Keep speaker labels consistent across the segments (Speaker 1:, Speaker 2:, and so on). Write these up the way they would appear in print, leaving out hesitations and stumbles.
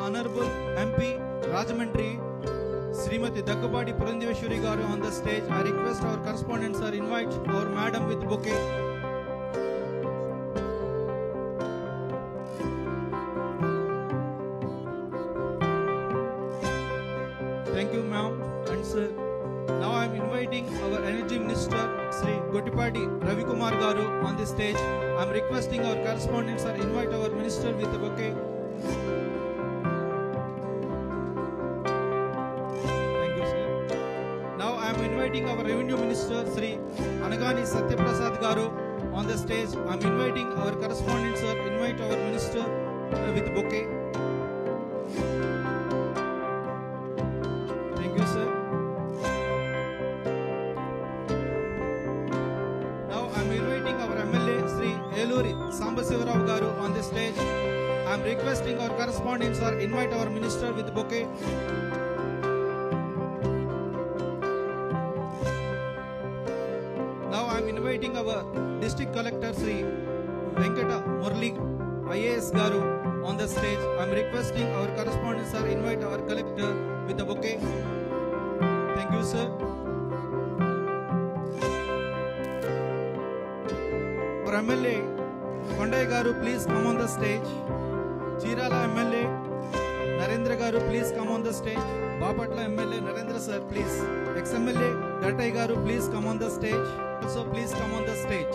Speaker 1: Honorable MP Rajamundry, Srimati Daggupadi Purandeshwari garu on the stage. I request our correspondents sir invite our madam with bouquet. Thank you ma'am and sir. Now I am inviting our Energy Minister Sri Gottipati Ravi Kumar garu on the stage. I am requesting our correspondents sir invite our minister with a bouquet. Thank you sir. Now I am inviting our Revenue Minister Sri Anagani Satyaprasad garu on the stage. I am inviting our correspondents sir invite our minister with bouquet. Thank you sir. Now I am inviting our MLA Sri Eluri Sambasivarav garu on the stage. I am requesting our correspondents sir invite our minister with bouquet. Now I am inviting our district collector Sri Venkata Murli IAS garu on the stage. I am requesting our correspondents sir invite our collector with a bouquet. Thank you sir. Our MLA Kondai garu please come on the stage. Chirala MLA Narendra garu please come on the stage. Bapatla MLA Narendra sir please. Ex-MLA Gattai garu please come on the stage. Also please come on the stage.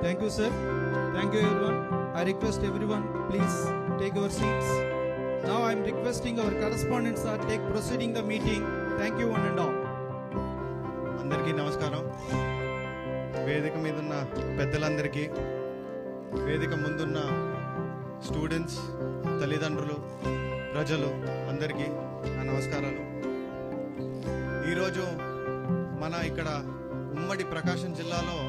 Speaker 1: Thank you sir. Thank you everyone. I request everyone please take your seats. Now I am requesting our correspondents are take proceeding the meeting. Thank you one and all.
Speaker 2: అందరికీ నమస్కారం. వేదిక మీద ఉన్న పెద్దలందరికీ, వేదిక ముందున్న students, తల్లిదండ్రులు, ప్రజలు అందరికీ నా నమస్కారాలు. ఈరోజు మన ఇక్కడ ఉమ్మడి ప్రకాశం జిల్లాలో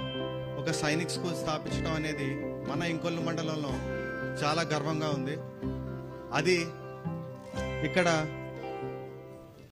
Speaker 2: ఒక సైనిక్ స్కూల్ స్థాపించడం అనేది మన ఇంకొల్లు మండలంలో చాలా గర్వంగా ఉంది. అది ఇక్కడ